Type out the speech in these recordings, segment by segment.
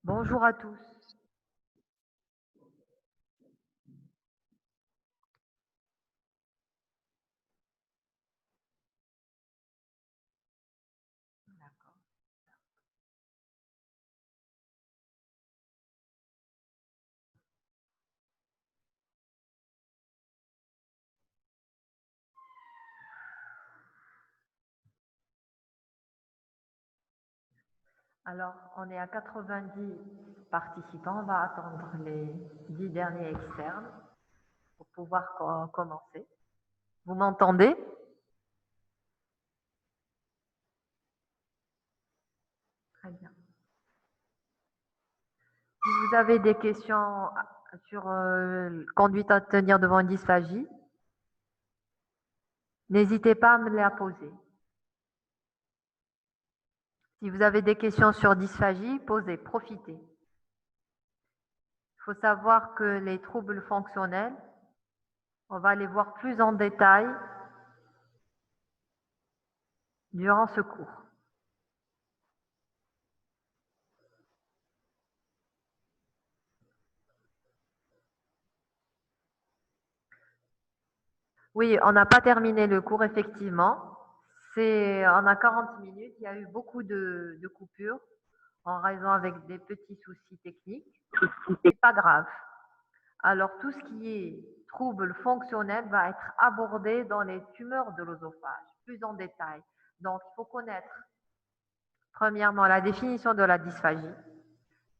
Bonjour à tous. Alors, on est à 90 participants. On va attendre les 10 derniers externes pour pouvoir commencer. Vous m'entendez? Très bien. Si vous avez des questions sur conduite à tenir devant une dysphagie, n'hésitez pas à me les poser. Si vous avez des questions sur dysphagie, posez, profitez. Il faut savoir que les troubles fonctionnels, on va les voir plus en détail durant ce cours. Oui, on n'a pas terminé le cours, effectivement. On a 40 minutes. Il y a eu beaucoup de coupures en raison avec des petits soucis techniques. C'est pas grave. Alors, tout ce qui est trouble fonctionnel va être abordé dans les tumeurs de l'œsophage, plus en détail. Donc, il faut connaître, premièrement, la définition de la dysphagie.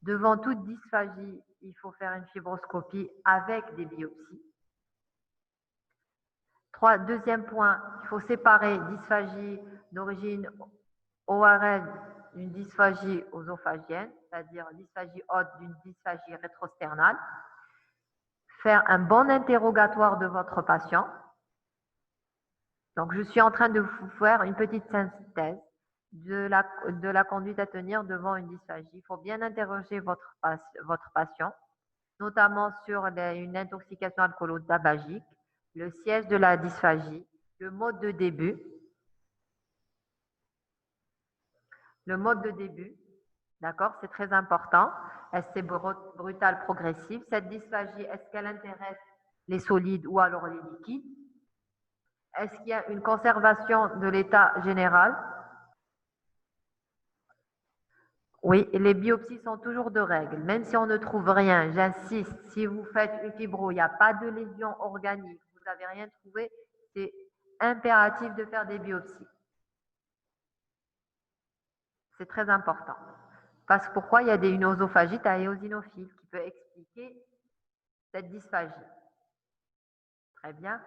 Devant toute dysphagie, il faut faire une fibroscopie avec des biopsies. Deuxième point, il faut séparer dysphagie d'origine ORL d'une dysphagie œsophagienne, c'est-à-dire dysphagie haute d'une dysphagie rétrosternale. Faire un bon interrogatoire de votre patient. Donc, je suis en train de vous faire une petite synthèse de la conduite à tenir devant une dysphagie. Il faut bien interroger votre patient, notamment sur une intoxication alcoolo-tabagique, le siège de la dysphagie, le mode de début. Le mode de début, d'accord, c'est très important. Est-ce que c'est brutal, progressif? Cette dysphagie, est-ce qu'elle intéresse les solides ou alors les liquides? Est-ce qu'il y a une conservation de l'état général? Oui, les biopsies sont toujours de règle. Même si on ne trouve rien, j'insiste, si vous faites une fibro, il n'y a pas de lésion organique, vous n'avez rien trouvé, c'est impératif de faire des biopsies. C'est très important. Parce que pourquoi il y a une œsophagite à éosinophile qui peut expliquer cette dysphagie. Très bien.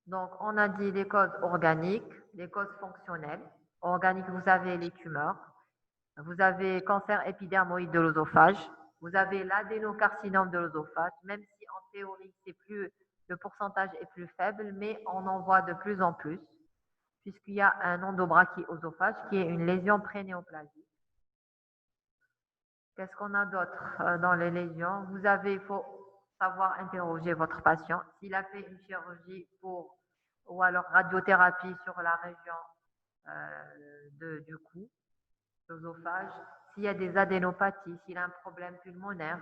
Donc, on a dit les causes organiques, les causes fonctionnelles. Organiques, vous avez les tumeurs, vous avez cancer épidermoïde de l'œsophage, vous avez l'adénocarcinome de l'œsophage, même si en théorie, le pourcentage est plus faible, mais on en voit de plus en plus, puisqu'il y a un endobrachiosophage qui est une lésion prénéoplasique. Qu'est-ce qu'on a d'autre dans les lésions? Il faut savoir interroger votre patient. S'il a fait une chirurgie ou alors radiothérapie sur la région du cou, l'œsophage, s'il y a des adénopathies, s'il a un problème pulmonaire.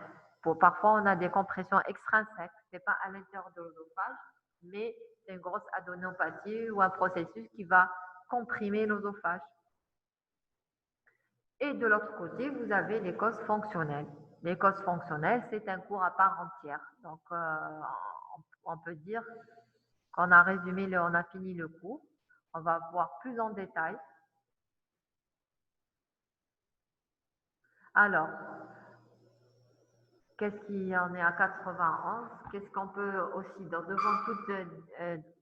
Parfois, on a des compressions extrinsèques. Ce n'est pas à l'intérieur de l'œsophage, mais c'est une grosse adénopathie ou un processus qui va comprimer l'œsophage. Et de l'autre côté, vous avez les causes fonctionnelles. Les causes fonctionnelles, c'est un cours à part entière. Donc, on peut dire qu'on a résumé, on a fini le cours. On va voir plus en détail. Alors, Qu'est-ce qui en est à 91? Qu'est-ce qu'on peut aussi, devant toute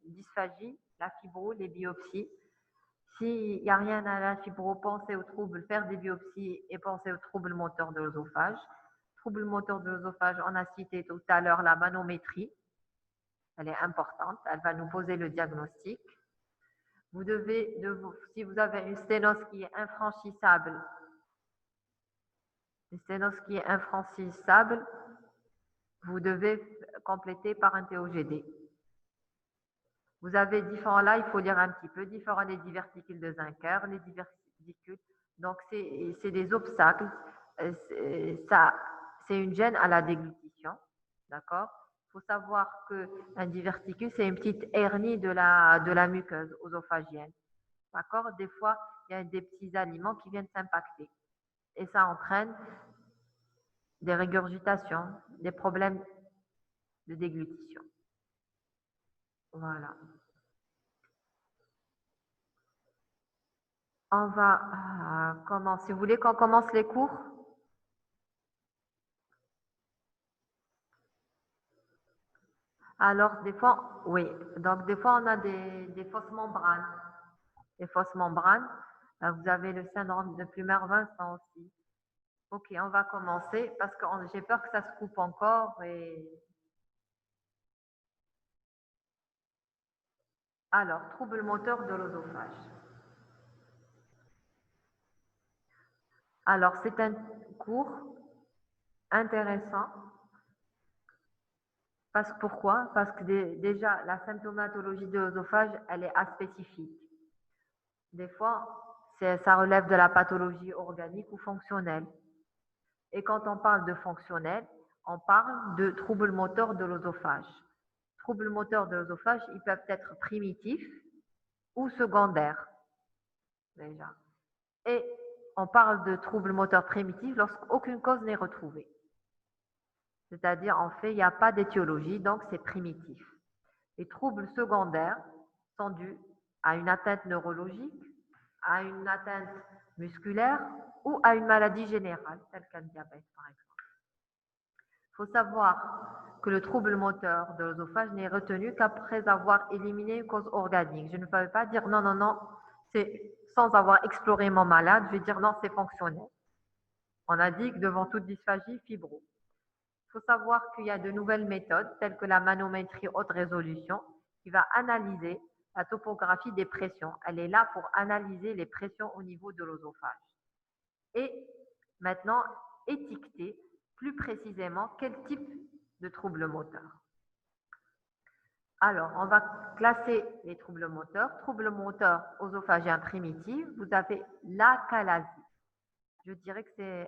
dysphagie, la fibro, les biopsies, s'il n'y a rien à la fibro, pensez aux troubles, faire des biopsies et pensez aux troubles moteurs de l'œsophage. Troubles moteurs de l'œsophage, on a cité tout à l'heure la manométrie. Elle est importante, elle va nous poser le diagnostic. Vous devez, si vous avez une sténose qui est infranchissable, vous devez compléter par un TOGD. Vous avez différents, là, il faut lire un petit peu, différents des diverticules de Zinker, les diverticules. Donc, c'est des obstacles. C'est une gêne à la déglutition. D'accord? Il faut savoir qu'un diverticule, c'est une petite hernie de la muqueuse œsophagienne. D'accord? Des fois, il y a des petits aliments qui viennent s'impacter. Et ça entraîne des régurgitations, des problèmes de déglutition. Voilà. On va commencer. Vous voulez qu'on commence les cours? Alors, des fois, oui. Donc, des fois, on a des fausses membranes. Les fausses membranes. Vous avez le syndrome de Plumer-Vincent aussi. Ok, on va commencer parce que j'ai peur que ça se coupe encore. Alors, trouble moteur de l'œsophage. Alors, c'est un cours intéressant. Pourquoi? Parce que déjà, la symptomatologie de l'œsophage, elle est aspécifique. Des fois, ça relève de la pathologie organique ou fonctionnelle. Et quand on parle de fonctionnel, on parle de troubles moteurs de l'œsophage. Troubles moteurs de l'œsophage, ils peuvent être primitifs ou secondaires, déjà. Et on parle de troubles moteurs primitifs lorsqu'aucune cause n'est retrouvée. C'est-à-dire, en fait, il n'y a pas d'étiologie, donc c'est primitif. Les troubles secondaires sont dus à une atteinte neurologique, à une atteinte musculaire ou à une maladie générale, telle qu'un diabète, par exemple. Il faut savoir que le trouble moteur de l'œsophage n'est retenu qu'après avoir éliminé une cause organique. Je ne peux pas dire non, non, non, c'est sans avoir exploré mon malade, je vais dire non, c'est fonctionnel. On a dit que devant toute dysphagie, fibro. Il faut savoir qu'il y a de nouvelles méthodes, telles que la manométrie haute résolution, qui va analyser la topographie des pressions. Elle est là pour analyser les pressions au niveau de l'œsophage. Et maintenant, étiqueter plus précisément quel type de trouble moteur. Alors, on va classer les troubles moteurs. Trouble moteur œsophagien primitif, vous avez l'achalasie. Je dirais que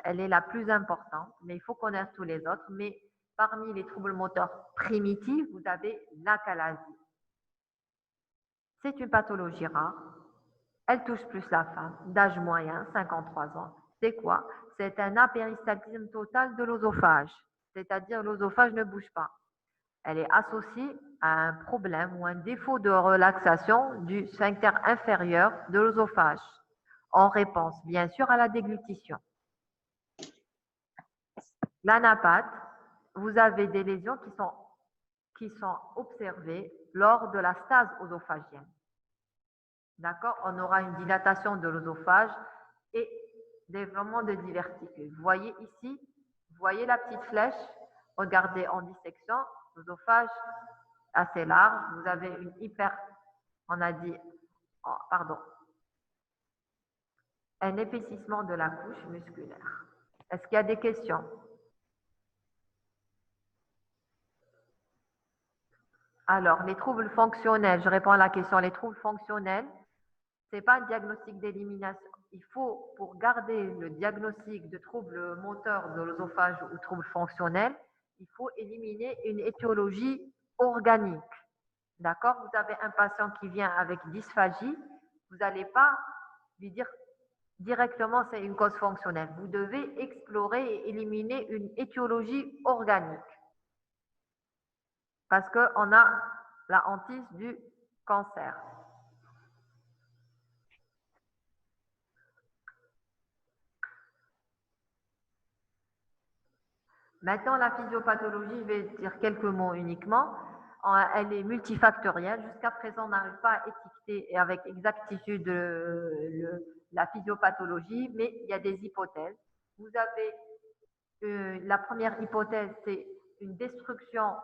elle est la plus importante, mais il faut connaître tous les autres. Mais parmi les troubles moteurs primitifs, vous avez l'achalasie. C'est une pathologie rare. Elle touche plus la femme, d'âge moyen, 53 ans. C'est quoi? C'est un apéristaltisme total de l'œsophage, c'est-à-dire l'œsophage ne bouge pas. Elle est associée à un problème ou un défaut de relaxation du sphincter inférieur de l'œsophage, en réponse bien sûr à la déglutition. L'anapathe, vous avez des lésions qui sont observées lors de la stase œsophagienne. D'accord? On aura une dilatation de l'œsophage et développement de diverticules. Vous voyez ici, vous voyez la petite flèche? Regardez en dissection, l'œsophage assez large. Vous avez une on a dit, un épaississement de la couche musculaire. Est-ce qu'il y a des questions? Alors, les troubles fonctionnels, je réponds à la question. Les troubles fonctionnels, ce n'est pas un diagnostic d'élimination. Il faut, pour garder le diagnostic de troubles moteurs de l'œsophage ou troubles fonctionnels, il faut éliminer une étiologie organique. D'accord? Vous avez un patient qui vient avec dysphagie, vous n'allez pas lui dire directement c'est une cause fonctionnelle. Vous devez explorer et éliminer une étiologie organique. Parce qu'on a la hantise du cancer. Maintenant, la physiopathologie, je vais dire quelques mots uniquement. Elle est multifactorielle. Jusqu'à présent, on n'arrive pas à étiqueter avec exactitude la physiopathologie, mais il y a des hypothèses. Vous avez la première hypothèse, c'est une destruction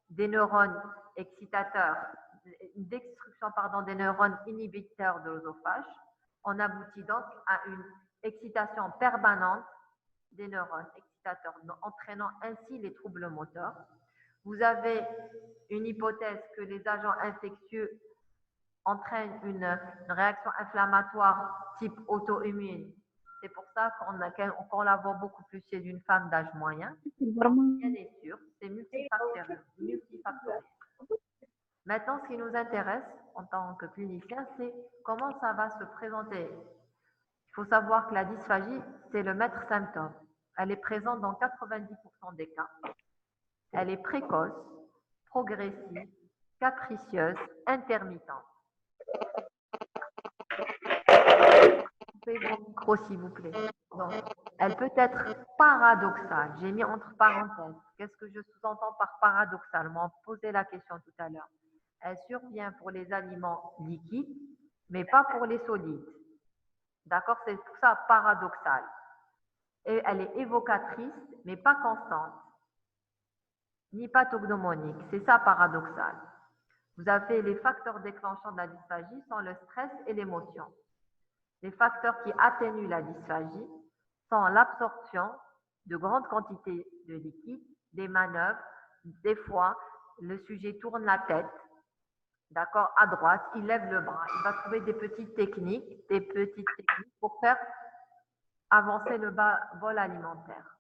des neurones excitateurs, une destruction pardon, des neurones inhibiteurs de l'œsophage. On aboutit donc à une excitation permanente des neurones excitateurs, entraînant ainsi les troubles moteurs. Vous avez une hypothèse que les agents infectieux entraînent une réaction inflammatoire type auto-immune. C'est pour ça qu'on la voit beaucoup plus chez une femme d'âge moyen. Bien sûr, c'est multifactoriel. Maintenant, ce qui nous intéresse en tant que clinicien, c'est comment ça va se présenter. Il faut savoir que la dysphagie, c'est le maître symptôme. Elle est présente dans 90% des cas. Elle est précoce, progressive, capricieuse, intermittente. Coupez vos micros, s'il vous plaît. Donc, elle peut être paradoxale. J'ai mis entre parenthèses. Qu'est-ce que je sous-entends par paradoxal? On m'a posé la question tout à l'heure. Elle survient pour les aliments liquides, mais pas pour les solides. D'accord? C'est pour ça paradoxal. Et elle est évocatrice, mais pas constante, ni pathognomonique. C'est ça paradoxal. Vous avez les facteurs déclenchants de la dysphagie sont le stress et l'émotion. Les facteurs qui atténuent la dysphagie sont l'absorption de grandes quantités de liquide, des manœuvres, des fois le sujet tourne la tête, d'accord, à droite, il lève le bras, il va trouver des petites techniques pour faire avancer le bol alimentaire.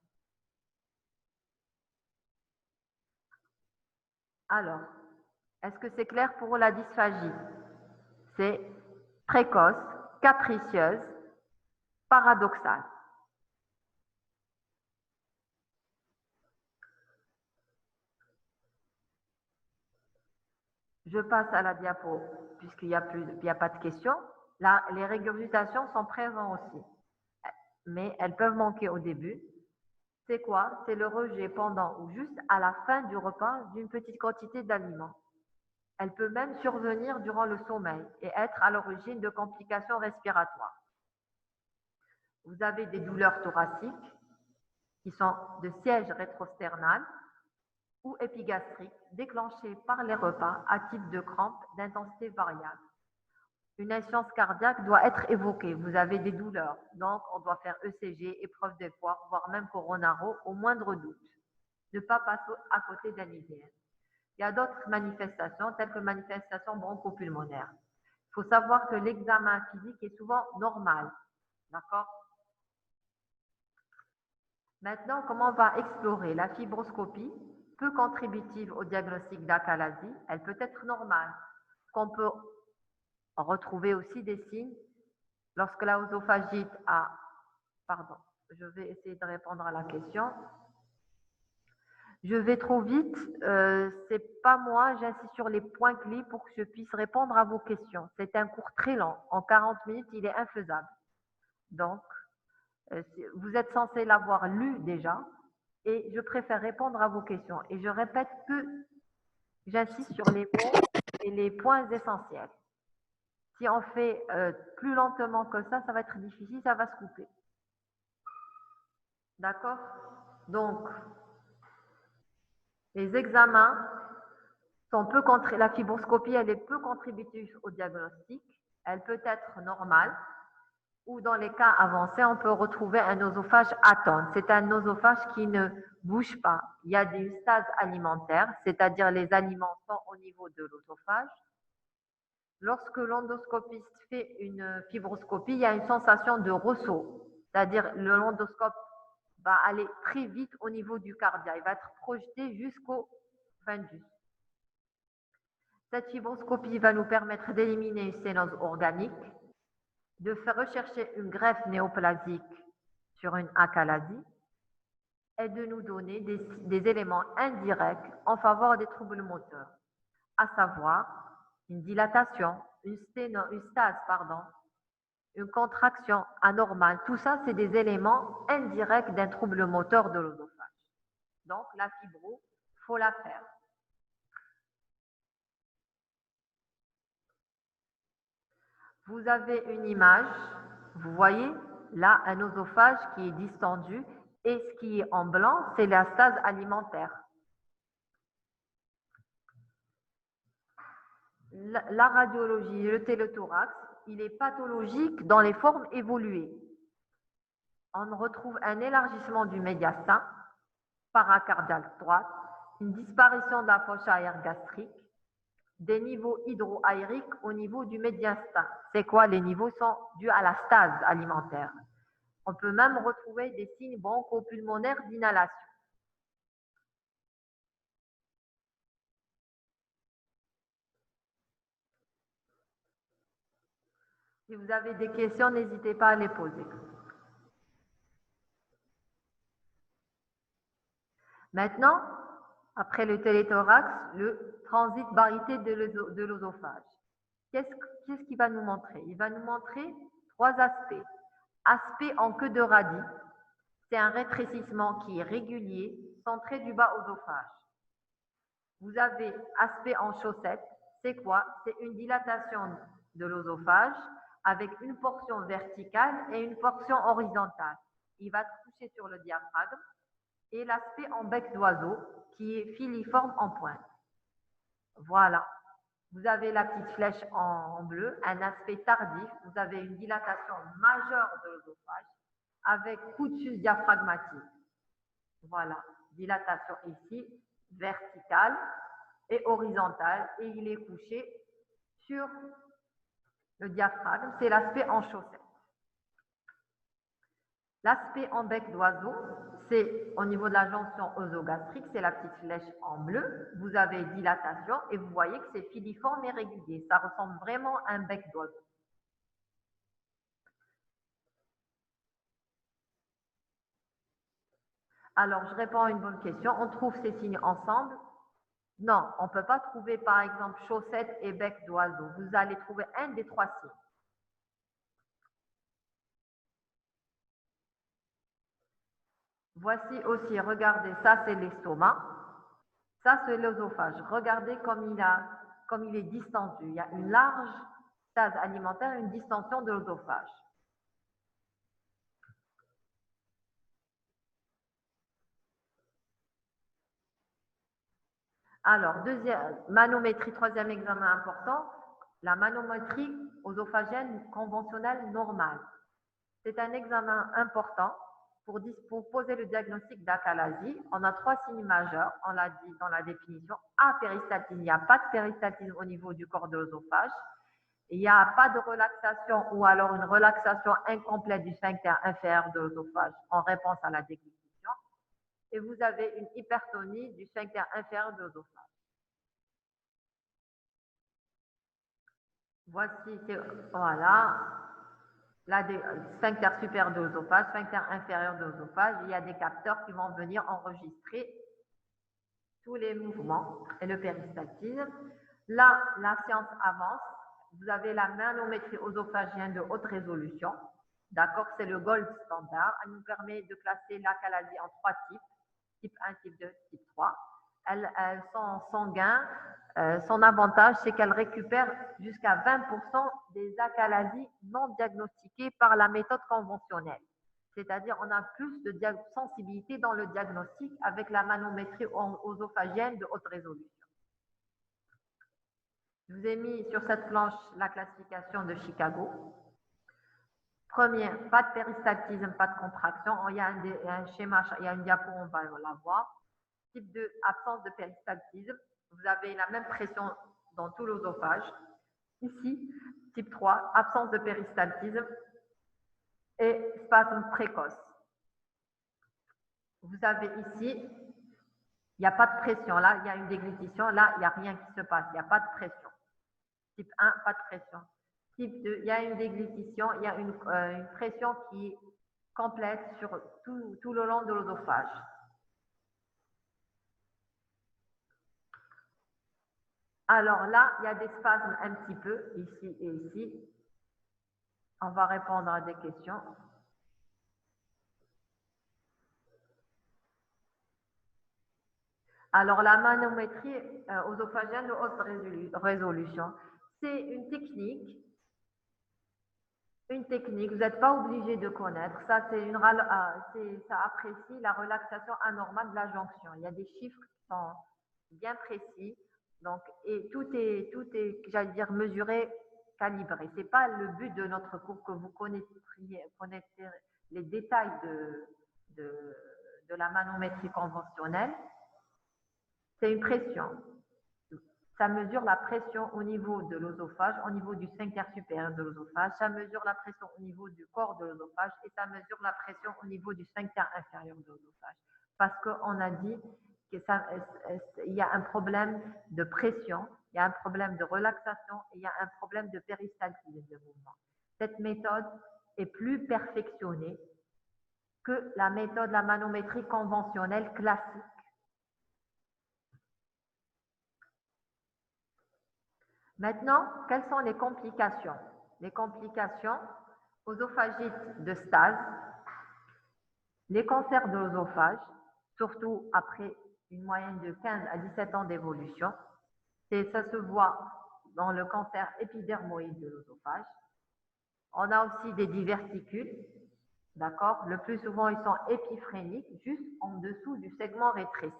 Alors, est-ce que c'est clair pour la dysphagie? C'est précoce, capricieuse, paradoxale. Je passe à la diapo puisqu'il n'y a pas de questions. Là, les régurgitations sont présentes aussi, mais elles peuvent manquer au début. C'est quoi? C'est le rejet pendant ou juste à la fin du repas d'une petite quantité d'aliments. Elle peut même survenir durant le sommeil et être à l'origine de complications respiratoires. Vous avez des douleurs thoraciques qui sont de siège rétrosternal ou épigastriques déclenchées par les repas à type de crampes d'intensité variable. Une insuffisance cardiaque doit être évoquée. Vous avez des douleurs, donc on doit faire ECG, épreuve de poids, voire même coronaro au moindre doute. Ne pas passer à côté d'un IDN. Il y a d'autres manifestations, telles que manifestations bronchopulmonaires. Il faut savoir que l'examen physique est souvent normal. D'accord? Maintenant, comment on va explorer la fibroscopie, peu contributive au diagnostic d'achalasie, elle peut être normale. Qu'on peut retrouver aussi des signes lorsque la œsophagite a... Pardon, je vais essayer de répondre à la question. Je vais trop vite, c'est pas moi, j'insiste sur les points clés pour que je puisse répondre à vos questions. C'est un cours très lent, en 40 minutes, il est infaisable. Donc, vous êtes censé l'avoir lu déjà, et je préfère répondre à vos questions. Et je répète que j'insiste sur les mots et les points essentiels. Si on fait plus lentement que ça va être difficile, ça va se couper. D'accord? Donc, les examens sont peu la fibroscopie, elle est peu contributive au diagnostic. Elle peut être normale ou dans les cas avancés, on peut retrouver un oesophage atone. C'est un oesophage qui ne bouge pas. Il y a des stades alimentaires, c'est-à-dire les aliments sont au niveau de l'oesophage. Lorsque l'endoscopiste fait une fibroscopie, il y a une sensation de ressaut, c'est-à-dire l'endoscope va aller très vite au niveau du cardia, il va être projeté jusqu'au fundus. Cette fibroscopie va nous permettre d'éliminer une sténose organique, de faire rechercher une greffe néoplasique sur une achalasie et de nous donner des éléments indirects en faveur des troubles moteurs, à savoir une dilatation, une stase, une contraction anormale. Tout ça, c'est des éléments indirects d'un trouble moteur de l'œsophage. Donc, la fibro, il faut la faire. Vous avez une image, vous voyez là un oesophage qui est distendu et ce qui est en blanc, c'est la stase alimentaire. La radiologie, le télothorax, il est pathologique dans les formes évoluées. On retrouve un élargissement du médiastin paracardial droite, une disparition de la poche aérienne gastrique, des niveaux hydroaériques au niveau du médiastin. C'est quoi? Les niveaux sont dus à la stase alimentaire. On peut même retrouver des signes bronchopulmonaires d'inhalation. Si vous avez des questions, n'hésitez pas à les poser. Maintenant, après le téléthorax, le transit baryté de l'œsophage. Qu'est-ce qu'il va nous montrer? Il va nous montrer trois aspects. Aspect en queue de radis, c'est un rétrécissement qui est régulier, centré du bas œsophage. Vous avez aspect en chaussette, c'est quoi? C'est une dilatation de l'œsophage avec une portion verticale et une portion horizontale. Il va toucher sur le diaphragme. Et l'aspect en bec d'oiseau qui est filiforme en pointe. Voilà. Vous avez la petite flèche en bleu, un aspect tardif. Vous avez une dilatation majeure de l'œsophage avec couture diaphragmatique. Voilà. Dilatation ici, verticale et horizontale. Et il est couché sur le diaphragme. C'est l'aspect en chaussette. L'aspect en bec d'oiseau, c'est au niveau de la jonction œsogastrique, c'est la petite flèche en bleu. Vous avez dilatation et vous voyez que c'est filiforme et régulier. Ça ressemble vraiment à un bec d'oiseau. Alors, je réponds à une bonne question. On trouve ces signes ensemble? Non, on ne peut pas trouver par exemple chaussette et bec d'oiseau. Vous allez trouver un des trois signes. Voici aussi, regardez, ça c'est l'estomac. Ça, c'est l'œsophage. Regardez comme il est distendu. Il y a une large stase alimentaire et une distension de l'œsophage. Alors, manométrie, troisième examen important, la manométrie œsophagienne conventionnelle normale. C'est un examen important pour poser le diagnostic d'achalasie. On a trois signes majeurs, on l'a dit dans la définition. Apéristaltisme, il n'y a pas de péristaltisme au niveau du corps de l'œsophage. Il n'y a pas de relaxation ou alors une relaxation incomplète du sphincter inférieur de l'œsophage en réponse à la déglutition. Et vous avez une hypertonie du sphincter inférieur de l'œsophage. Voici, voilà, sphincter supérieur de l'œsophage, sphincter inférieur de l'œsophage. Il y a des capteurs qui vont venir enregistrer tous les mouvements et le péristaltisme. Là, la science avance. Vous avez la manométrie œsophagienne de haute résolution. D'accord, c'est le gold standard. Elle nous permet de classer l'achalasie en trois types. Type 1, type 2, type 3. Elles sont sanguines. Son avantage, c'est qu'elle récupère jusqu'à 20% des achalasies non diagnostiquées par la méthode conventionnelle. C'est-à-dire, on a plus de sensibilité dans le diagnostic avec la manométrie œsophagienne de haute résolution. Je vous ai mis sur cette planche la classification de Chicago. Première, pas de péristaltisme, pas de contraction. Il y a un schéma, il y a une diapo, on va la voir. Type 2, absence de péristaltisme. Vous avez la même pression dans tout l'œsophage. Ici, type 3, absence de péristaltisme et spasme précoce. Vous avez ici, il n'y a pas de pression. Là, il y a une déglutition. Là, il n'y a rien qui se passe. Il n'y a pas de pression. Type 1, pas de pression. Type 2, il y a une déglutition. Il y a une pression qui est complète sur tout le long de l'œsophage. Alors là, il y a des spasmes un petit peu, ici et ici. On va répondre à des questions. Alors, la manométrie œsophagienne de haute résolution, c'est une technique, vous n'êtes pas obligé de connaître. Ça, ça apprécie la relaxation anormale de la jonction. Il y a des chiffres qui sont bien précis. Donc, et tout est, j'allais dire, mesuré, calibré. Ce n'est pas le but de notre cours que vous connaissiez les détails de la manométrie conventionnelle. C'est une pression. Ça mesure la pression au niveau de l'œsophage, au niveau du sphincter supérieur de l'œsophage. Ça mesure la pression au niveau du corps de l'œsophage et ça mesure la pression au niveau du sphincter inférieur de l'œsophage. Parce qu'on a dit qu'il y a un problème de pression, il y a un problème de relaxation et il y a un problème de péristaltisme de mouvement. Cette méthode est plus perfectionnée que la méthode de la manométrie conventionnelle classique. Maintenant, quelles sont les complications? Les complications, œsophagite de stase, les cancers de l'œsophage, surtout après une moyenne de 15 à 17 ans d'évolution. Ça se voit dans le cancer épidermoïde de l'œsophage. On a aussi des diverticules, d'accord? Le plus souvent, ils sont épiphréniques, juste en dessous du segment rétréci.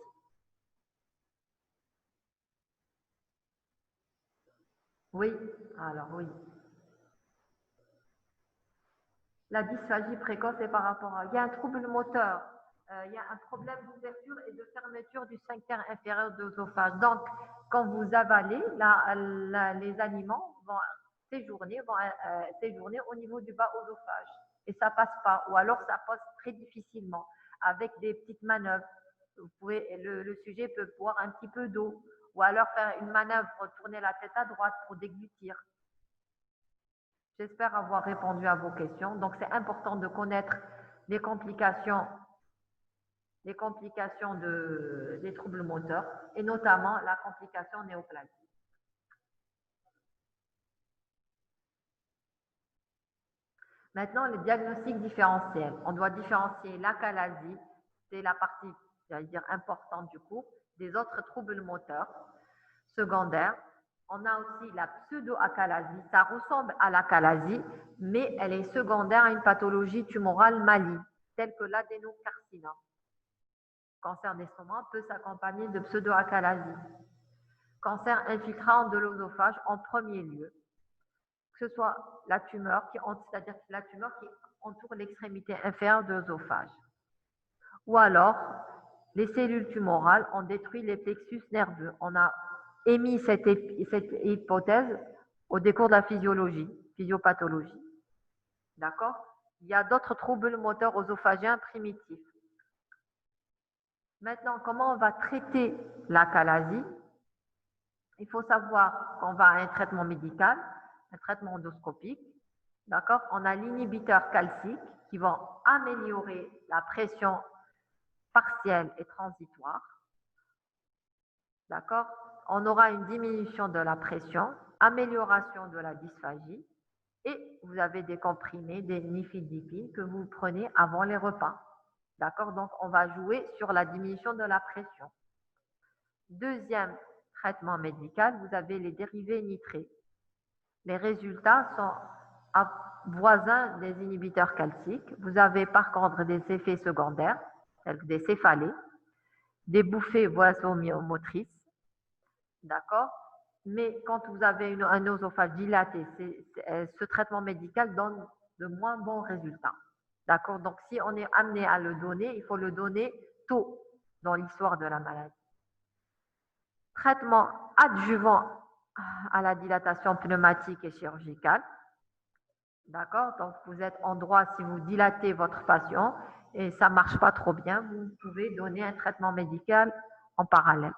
Oui, alors oui. La dysphagie précoce est par rapport à... Il y a un trouble moteur, il y a un problème d'ouverture et de fermeture du sphincter inférieur de l'œsophage. Donc, quand vous avalez, les aliments vont séjourner au niveau du bas œsophage. Et ça ne passe pas. Ou alors, ça passe très difficilement avec des petites manœuvres. Le sujet peut boire un petit peu d'eau. Ou alors faire une manœuvre, tourner la tête à droite pour déglutir. J'espère avoir répondu à vos questions. Donc, c'est important de connaître les complications des troubles moteurs et notamment la complication néoplasie. Maintenant, le diagnostic différentiel. On doit différencier l'achalasie, c'est la partie, j'allais dire, importante du cours, des autres troubles moteurs secondaires. On a aussi la pseudo-achalasie. Ça ressemble à l'achalasie, mais elle est secondaire à une pathologie tumorale maligne, telle que l'adénocarcinome. Cancer d'estomac peut s'accompagner de pseudo-achalasie. Cancer infiltrant de l'œsophage en premier lieu. Que ce soit la tumeur, c'est-à-dire la tumeur qui entoure l'extrémité inférieure de l'œsophage. Ou alors, les cellules tumorales ont détruit les plexus nerveux. On a émis cette hypothèse au décours de la physiopathologie. D'accord? Il y a d'autres troubles moteurs œsophagiens primitifs. Maintenant, comment on va traiter l'achalasie? Il faut savoir qu'on va à un traitement médical, un traitement endoscopique. D'accord? On a l'inhibiteur calcique qui va améliorer la pression partielle et transitoire. D'accord? On aura une diminution de la pression, amélioration de la dysphagie et vous avez des comprimés, des nifedipine que vous prenez avant les repas. D'accord? Donc, on va jouer sur la diminution de la pression. Deuxième traitement médical, vous avez les dérivés nitrés. Les résultats sont voisins des inhibiteurs calciques. Vous avez par contre des effets secondaires, tels que des céphalées, des bouffées vasomotrices. D'accord? Mais quand vous avez un œsophage dilaté, ce traitement médical donne de moins bons résultats. D'accord? Donc, si on est amené à le donner, il faut le donner tôt dans l'histoire de la maladie. Traitement adjuvant à la dilatation pneumatique et chirurgicale. D'accord? Donc, vous êtes en droit, si vous dilatez votre patient et ça ne marche pas trop bien, vous pouvez donner un traitement médical en parallèle.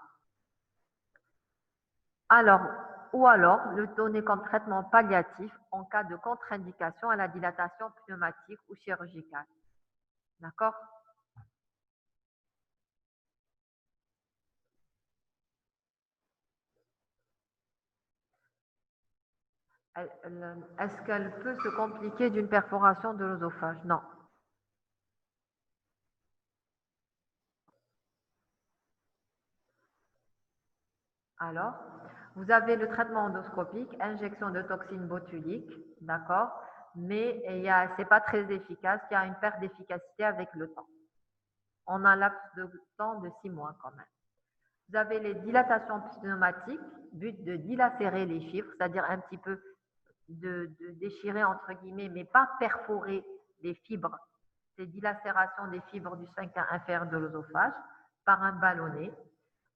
Ou alors, le donner comme traitement palliatif en cas de contre-indication à la dilatation pneumatique ou chirurgicale. D'accord? Est-ce qu'elle peut se compliquer d'une perforation de l'œsophage? Non. Alors, vous avez le traitement endoscopique, injection de toxines botuliques, d'accord, mais ce n'est pas très efficace, il y a une perte d'efficacité avec le temps. On a un laps de temps de 6 mois quand même. Vous avez les dilatations pneumatiques, but de dilacérer les fibres, c'est-à-dire un petit peu de déchirer entre guillemets, mais pas perforer les fibres. C'est dilacération des fibres du sphincter inférieur de l'œsophage par un ballonnet.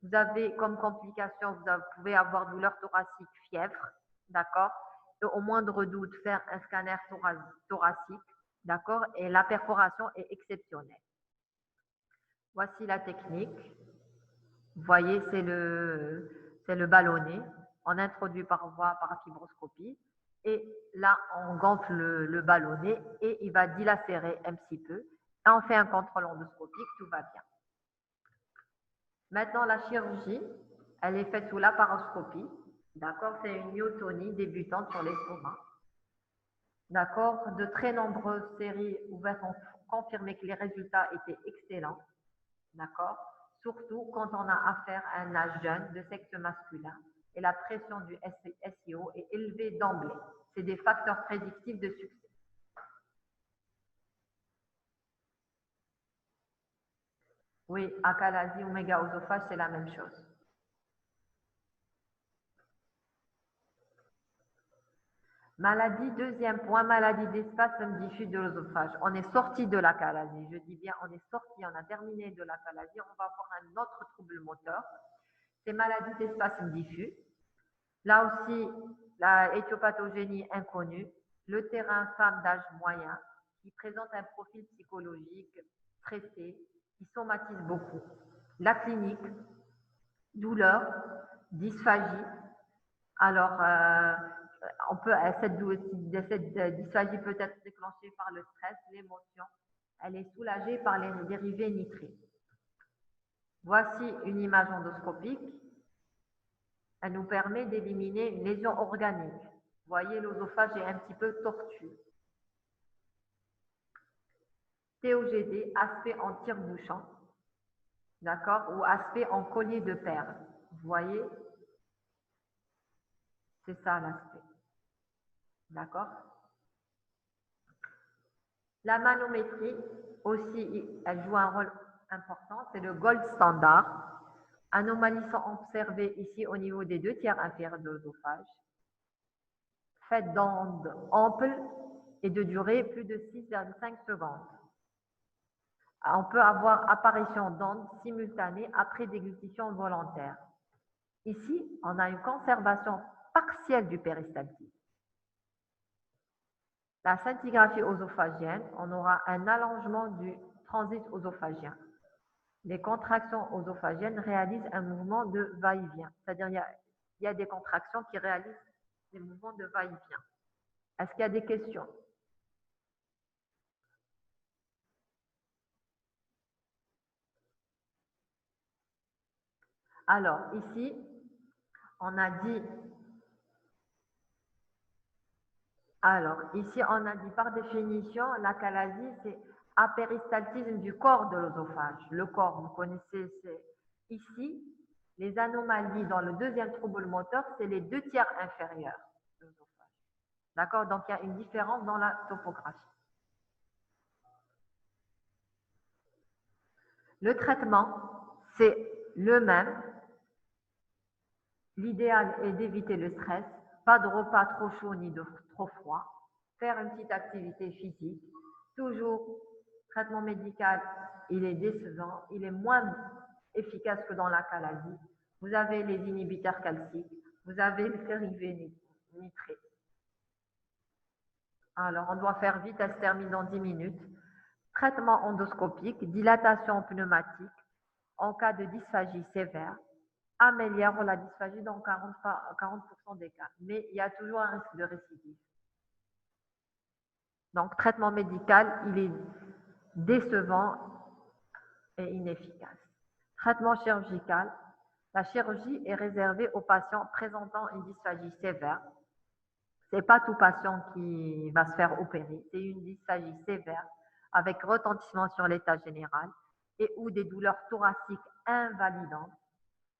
Vous avez comme complication, vous pouvez avoir douleur thoracique, fièvre, d'accord, et au moindre doute, faire un scanner thoracique, d'accord, et la perforation est exceptionnelle. Voici la technique. Vous voyez, c'est le ballonnet. On introduit par voie par fibroscopie. Et là, on gonfle le ballonnet et il va dilacérer un petit peu. Et on fait un contrôle endoscopique, tout va bien. Maintenant, la chirurgie, elle est faite sous laparoscopie. D'accord, c'est une myotonie débutante sur l'estomac. D'accord, de très nombreuses séries ouvertes ont confirmé que les résultats étaient excellents. D'accord, surtout quand on a affaire à un âge jeune de sexe masculin et la pression du SIO est élevée d'emblée. C'est des facteurs prédictifs de succès. Oui, achalasie ou mégaosophage, c'est la même chose. Maladie, deuxième point, maladie d'espasme diffus de l'œsophage. On est sorti de l'achalasie, je dis bien on est sorti, on a terminé de l'achalasie, on va avoir un autre trouble moteur. C'est maladie d'espasme diffus. Là aussi, la éthiopathogénie inconnue, le terrain femme d'âge moyen qui présente un profil psychologique stressé, qui somatise beaucoup. La clinique, douleur, dysphagie. Alors, cette dysphagie peut être déclenchée par le stress, l'émotion. Elle est soulagée par les dérivés nitrés. Voici une image endoscopique. Elle nous permet d'éliminer une lésion organique. Vous voyez, l'œsophage est un petit peu tortu. TOGD, aspect en tire-bouchon, d'accord, ou aspect en collier de perles. Vous voyez, c'est ça l'aspect, d'accord. La manométrie aussi, elle joue un rôle important, c'est le gold standard. Anomalies sont observées ici au niveau des 2 tiers inférieurs de l'œsophage. Faites d'ondes amples et de durée plus de 6,5 secondes. On peut avoir apparition d'ondes simultanées après déglutition volontaire. Ici, on a une conservation partielle du péristaltisme. La scintigraphie œsophagienne, on aura un allongement du transit œsophagien. Les contractions œsophagiennes réalisent un mouvement de va-et-vient, c'est-à-dire il y a des contractions qui réalisent des mouvements de va-et-vient. Est-ce qu'il y a des questions? Alors, ici, on a dit par définition, l'achalasie, c'est apéristaltisme du corps de l'œsophage. Le corps, vous connaissez, c'est ici, les anomalies dans le deuxième trouble moteur, c'est les 2 tiers inférieurs de l'œsophage. D'accord? Donc, il y a une différence dans la topographie. Le traitement, c'est le même. L'idéal est d'éviter le stress, pas de repas trop chaud ni trop froid, faire une petite activité physique. Toujours, traitement médical, il est décevant, il est moins efficace que dans l'achalasie. Vous avez les inhibiteurs calciques, vous avez le dérivé nitré. Alors, on doit faire vite, elle se termine dans 10 minutes. Traitement endoscopique, dilatation pneumatique en cas de dysphagie sévère, améliore la dysphagie dans 40% des cas, mais il y a toujours un risque de récidive. Donc, traitement médical, il est décevant et inefficace. Traitement chirurgical, la chirurgie est réservée aux patients présentant une dysphagie sévère. Ce n'est pas tout patient qui va se faire opérer, c'est une dysphagie sévère avec retentissement sur l'état général et ou des douleurs thoraciques invalidantes.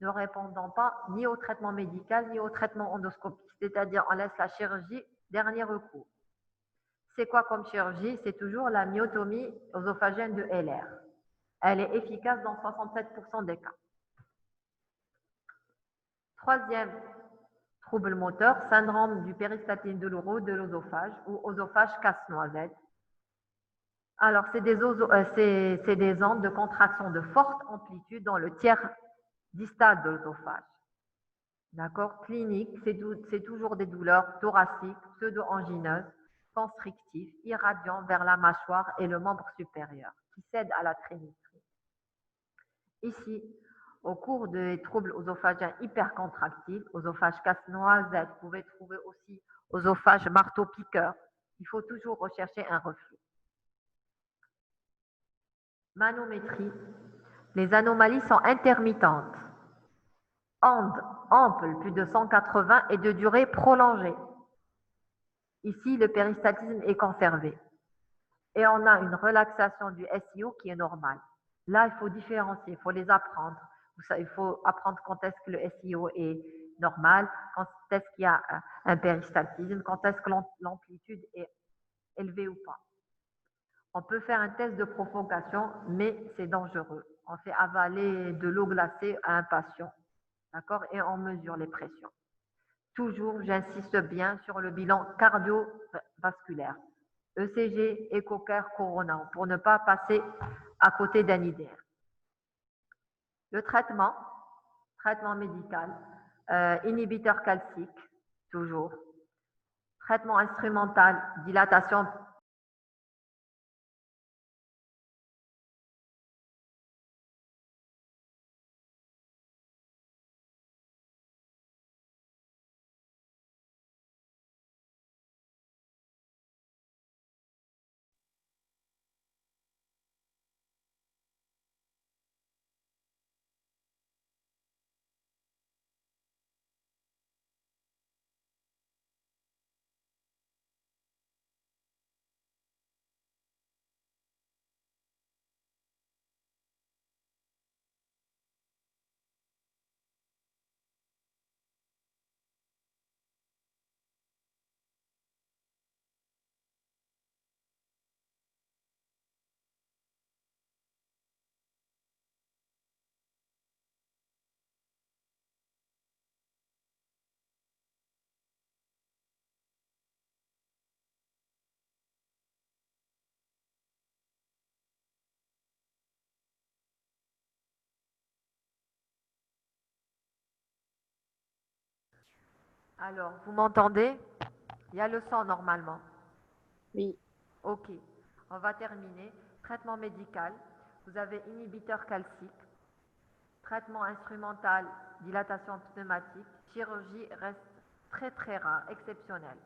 ne répondant pas ni au traitement médical ni au traitement endoscopique, c'est-à-dire on laisse la chirurgie dernier recours. C'est quoi comme chirurgie? C'est toujours la myotomie œsophagienne de LR. Elle est efficace dans 67% des cas. Troisième trouble moteur, syndrome du péristatine douloureux de l'œsophage ou œsophage casse-noisette. Alors, c'est des ondes de contraction de forte amplitude dans le tiers distal de l'œsophage. D'accord? Clinique, c'est toujours des douleurs thoraciques, pseudo-angineuses, constrictives, irradiant vers la mâchoire et le membre supérieur, qui cèdent à la tréniterie. Ici, au cours des troubles œsophagiens hypercontractiles, œsophage casse-noisette, vous pouvez trouver aussi œsophage marteau-piqueur. Il faut toujours rechercher un reflux. Manométrie. Les anomalies sont intermittentes. Onde ample, plus de 180 et de durée prolongée. Ici, le péristaltisme est conservé. Et on a une relaxation du SIO qui est normale. Là, il faut différencier, il faut les apprendre. Il faut apprendre quand est-ce que le SIO est normal, quand est-ce qu'il y a un péristaltisme, quand est-ce que l'amplitude est élevée ou pas. On peut faire un test de provocation, mais c'est dangereux. On fait avaler de l'eau glacée à un patient, d'accord, et on mesure les pressions. Toujours, j'insiste bien sur le bilan cardiovasculaire, ECG, échocardiographe coronal, pour ne pas passer à côté d'un IDR. Le traitement médical, inhibiteur calcique, toujours. Traitement instrumental, dilatation. Alors, vous m'entendez? Il y a le sang normalement. Oui. Ok, on va terminer. Traitement médical, vous avez inhibiteur calcique, traitement instrumental, dilatation pneumatique, chirurgie reste très très rare, exceptionnelle.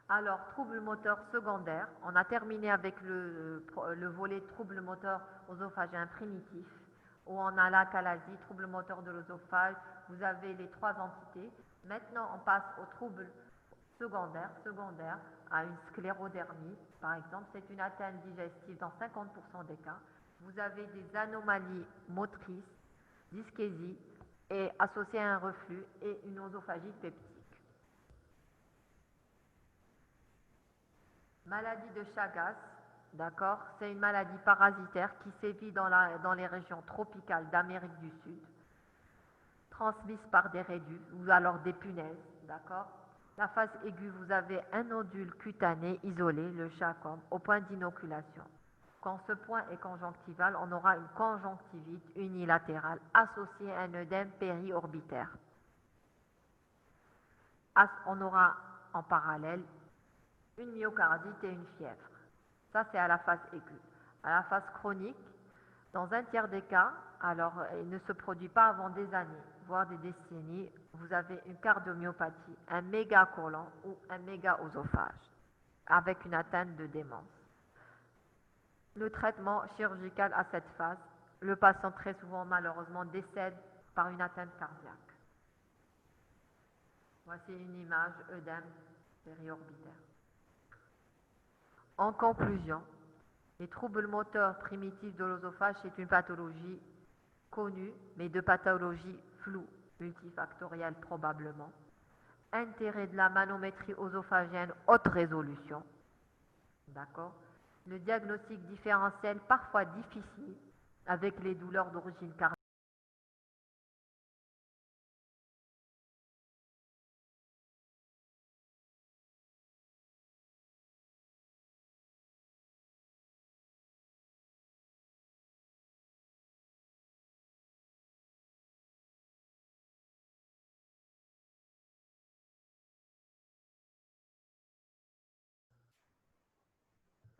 Alors, troubles moteurs secondaires, on a terminé avec le volet troubles moteurs œsophagien primitif, où on a l'achalasie, troubles moteurs de l'œsophage, vous avez les trois entités. Maintenant, on passe aux troubles secondaires à une sclérodermie, par exemple, c'est une atteinte digestive dans 50% des cas. Vous avez des anomalies motrices, dyschésie, et associées à un reflux et une œsophagie peptique. Maladie de Chagas, d'accord, c'est une maladie parasitaire qui sévit dans les régions tropicales d'Amérique du Sud, transmise par des réduits ou alors des punaises, d'accord. La phase aiguë, vous avez un nodule cutané isolé, le chacome, au point d'inoculation. Quand ce point est conjonctival, on aura une conjonctivite unilatérale associée à un œdème périorbitaire. On aura en parallèle une myocardite et une fièvre. Ça, c'est à la phase aiguë. À la phase chronique, dans un tiers des cas, alors il ne se produit pas avant des années, voire des décennies, vous avez une cardiomyopathie, un mégacolon ou un mégaœsophage, avec une atteinte de démence. Le traitement chirurgical à cette phase, le patient très souvent malheureusement décède par une atteinte cardiaque. Voici une image œdème périorbitaire. En conclusion, Les troubles moteurs primitifs de l'œsophage, c'est une pathologie connue, mais de pathologie floue, multifactorielle probablement. Intérêt de la manométrie œsophagienne, haute résolution. D'accord. Le diagnostic différentiel, parfois difficile, avec les douleurs d'origine cardiaque.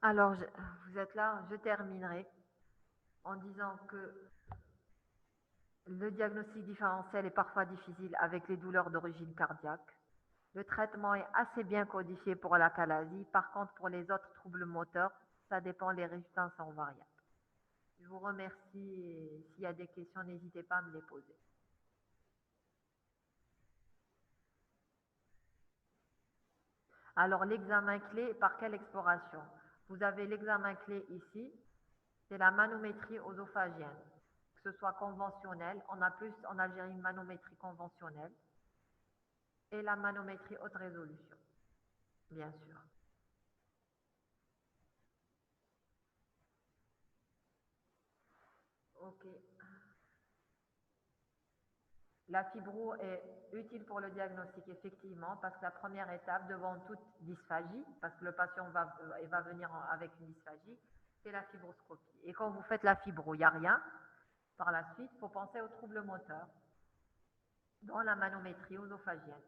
Alors, vous êtes là, je terminerai en disant que le diagnostic différentiel est parfois difficile avec les douleurs d'origine cardiaque. Le traitement est assez bien codifié pour l'achalasie. Par contre, pour les autres troubles moteurs, ça dépend, les résultats sont variables. Je vous remercie et s'il y a des questions, n'hésitez pas à me les poser. Alors, l'examen clé, par quelle exploration? Vous avez l'examen clé ici, c'est la manométrie œsophagienne, que ce soit conventionnelle, on a plus en Algérie une manométrie conventionnelle, et la manométrie haute résolution, bien sûr. Ok. La fibro est utile pour le diagnostic, effectivement, parce que la première étape devant toute dysphagie, parce que le patient va venir avec une dysphagie, c'est la fibroscopie. Et quand vous faites la fibro, il n'y a rien. Par la suite, il faut penser aux troubles moteurs, dont la manométrie œsophagienne.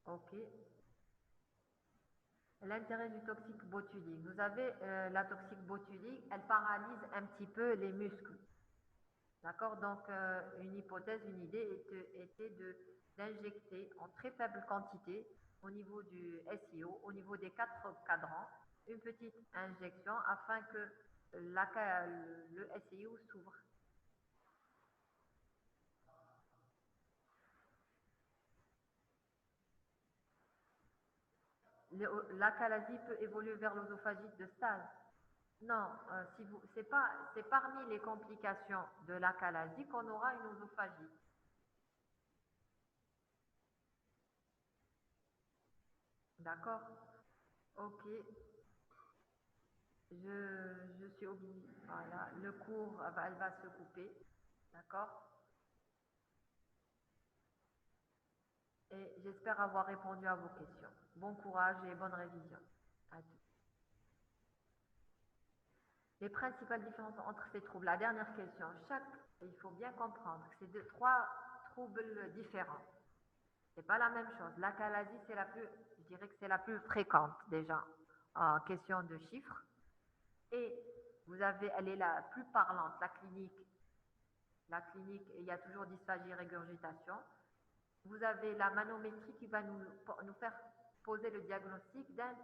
Ok. L'intérêt du toxique botulique. Vous avez la toxique botulique, elle paralyse un petit peu les muscles. D'accord. Donc, une hypothèse, une idée était d'injecter en très faible quantité au niveau du SIO, au niveau des 4 cadrans, une petite injection afin que le SIO s'ouvre. L'achalasie peut évoluer vers l'œsophagite de stase. Non, si vous, c'est parmi les complications de l'achalasie qu'on aura une œsophagie. D'accord? Ok. Je suis obligée. Voilà, le cours, elle va se couper. D'accord? Et j'espère avoir répondu à vos questions. Bon courage et bonne révision. À tous. Les principales différences entre ces troubles. La dernière question. Il faut bien comprendre que c'est trois troubles différents. C'est pas la même chose. L'achalasie, je dirais que c'est la plus fréquente déjà en question de chiffres. Et elle est la plus parlante, la clinique. La clinique, il y a toujours dysphagie, régurgitation. Vous avez la manométrie qui va nous faire poser le diagnostic d'un